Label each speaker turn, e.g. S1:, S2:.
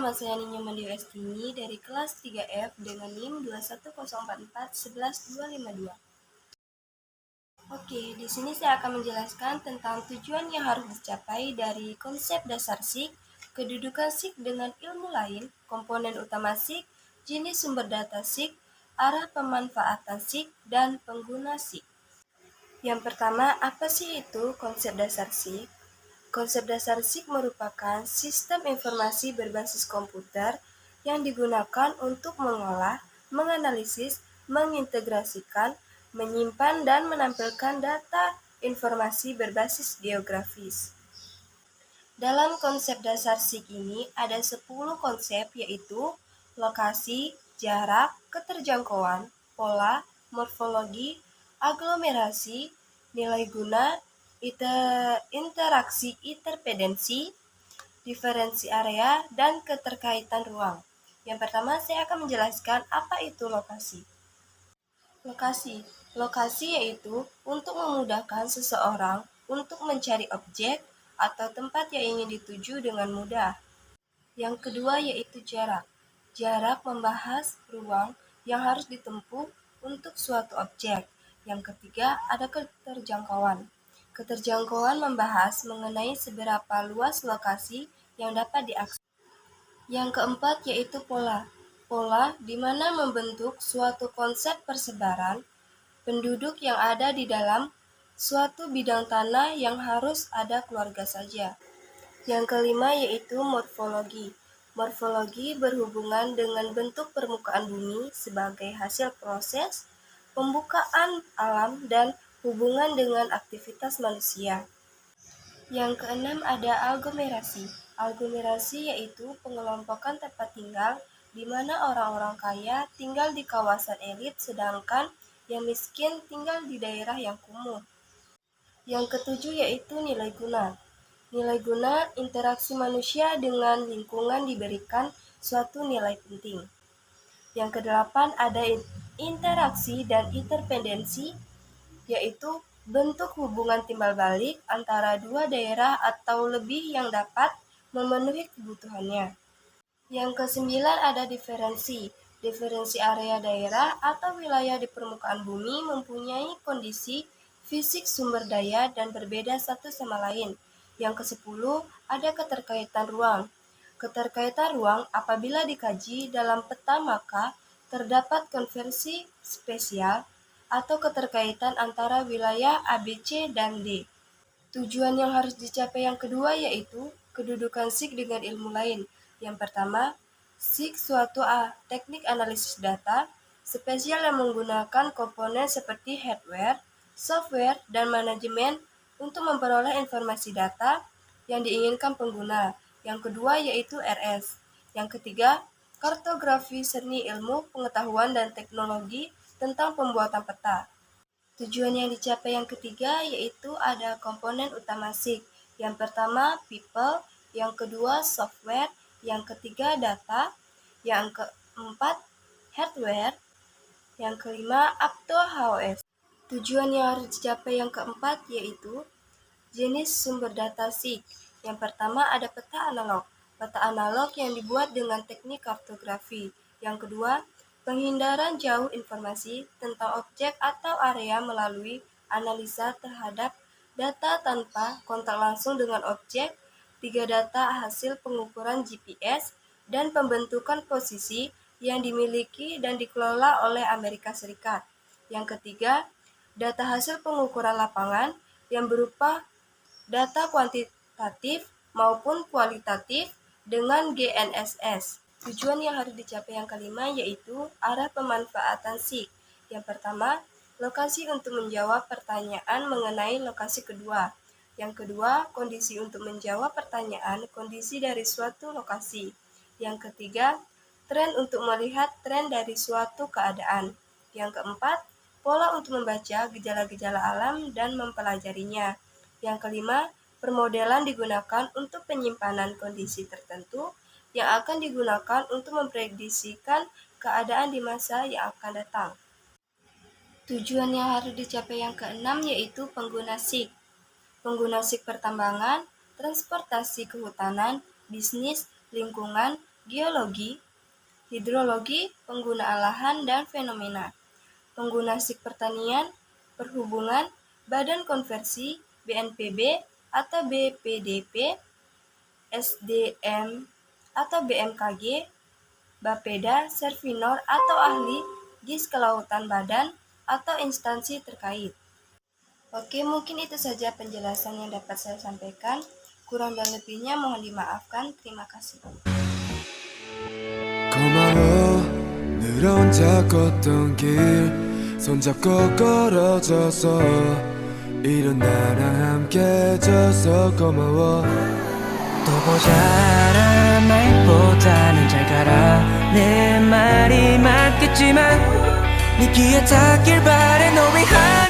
S1: nama saya Ninyo Mandio Estini dari kelas 3F dengan NIM 21044112252. Oke, di sini saya akan menjelaskan tentang tujuan yang harus dicapai dari konsep dasar SIG, kedudukan SIG dengan ilmu lain, komponen utama SIG, jenis sumber data SIG, arah pemanfaatan SIG, dan pengguna SIG. Yang pertama, apa sih itu konsep dasar SIG? Konsep dasar SIG merupakan sistem informasi berbasis komputer yang digunakan untuk mengolah, menganalisis, mengintegrasikan, menyimpan, dan menampilkan data informasi berbasis geografis. Dalam konsep dasar SIG ini ada 10 konsep, yaitu lokasi, jarak, keterjangkauan, pola, morfologi, aglomerasi, nilai guna, interaksi interdependensi, diferensi area, dan keterkaitan ruang. Yang pertama, saya akan menjelaskan apa itu lokasi. Lokasi yaitu untuk memudahkan seseorang untuk mencari objek atau tempat yang ingin dituju dengan mudah. Yang kedua yaitu jarak. Jarak membahas ruang yang harus ditempuh untuk suatu objek. Yang ketiga ada keterjangkauan. Keterjangkauan membahas mengenai seberapa luas lokasi yang dapat diakses. Yang keempat yaitu pola. Pola di mana membentuk suatu konsep persebaran penduduk yang ada di dalam suatu bidang tanah yang harus ada keluarga saja. Yang kelima yaitu morfologi. Morfologi berhubungan dengan bentuk permukaan bumi sebagai hasil proses pembukaan alam dan hubungan dengan aktivitas manusia. Yang keenam ada aglomerasi. Aglomerasi yaitu pengelompokan tempat tinggal di mana orang-orang kaya tinggal di kawasan elit sedangkan yang miskin tinggal di daerah yang kumuh. Yang ketujuh yaitu nilai guna. Nilai guna interaksi manusia dengan lingkungan diberikan suatu nilai penting. Yang kedelapan ada interaksi dan interdependensi, yaitu bentuk hubungan timbal balik antara dua daerah atau lebih yang dapat memenuhi kebutuhannya. Yang kesembilan ada diferensi. Diferensi area daerah atau wilayah di permukaan bumi mempunyai kondisi fisik sumber daya dan berbeda satu sama lain. Yang kesepuluh ada keterkaitan ruang. Keterkaitan ruang apabila dikaji dalam peta maka terdapat konversi spesial atau keterkaitan antara wilayah A, B, C, dan D. Tujuan yang harus dicapai yang kedua yaitu kedudukan SIG dengan ilmu lain. Yang pertama, SIG suatu teknik analisis data spesial yang menggunakan komponen seperti hardware, software, dan manajemen untuk memperoleh informasi data yang diinginkan pengguna. Yang kedua yaitu RS. Yang ketiga, kartografi seni ilmu, pengetahuan, dan teknologi tentang pembuatan peta. Tujuan yang dicapai yang ketiga yaitu ada komponen utama SIG. Yang pertama people, yang kedua software, yang ketiga data, yang keempat hardware, yang kelima HOS. Tujuan yang harus dicapai yang keempat yaitu jenis sumber data SIG. Yang pertama ada peta analog. Peta analog yang dibuat dengan teknik kartografi. Yang kedua, penghindaran jauh informasi tentang objek atau area melalui analisa terhadap data tanpa kontak langsung dengan objek. 3. Data hasil pengukuran GPS dan pembentukan posisi yang dimiliki dan dikelola oleh Amerika Serikat. Yang ketiga, data hasil pengukuran lapangan yang berupa data kuantitatif maupun kualitatif dengan GNSS. Tujuan yang harus dicapai yang kelima yaitu arah pemanfaatan SIG. Yang pertama, lokasi untuk menjawab pertanyaan mengenai lokasi kedua. Yang kedua, kondisi untuk menjawab pertanyaan kondisi dari suatu lokasi. Yang ketiga, tren untuk melihat tren dari suatu keadaan. Yang keempat, pola untuk membaca gejala-gejala alam dan mempelajarinya. Yang kelima, permodelan digunakan untuk penyimpanan kondisi tertentu yang akan digunakan untuk memprediksikan keadaan di masa yang akan datang. Tujuan yang harus dicapai yang keenam yaitu pengguna SIG. Pengguna SIG pertambangan, transportasi kehutanan, bisnis, lingkungan, geologi, hidrologi, penggunaan lahan dan fenomena, penggunasik pertanian, perhubungan, badan konversi, BNPB atau BPDP, SDM atau BMKG, Bapeda, Servinor atau ahli GIS kelautan badan atau instansi terkait. Oke, mungkin itu saja penjelasan yang dapat saya sampaikan. Kurang dan lebihnya mohon dimaafkan. Terima kasih.
S2: 고마워 늘 혼자 걷던 길 손잡고 걸어줘서 이런 나랑 함께 해줘서 고마워
S3: 또 보자라 말보다는 잘 가라 내 말이 맞겠지만 네 귀에 닿길 바래 너 위한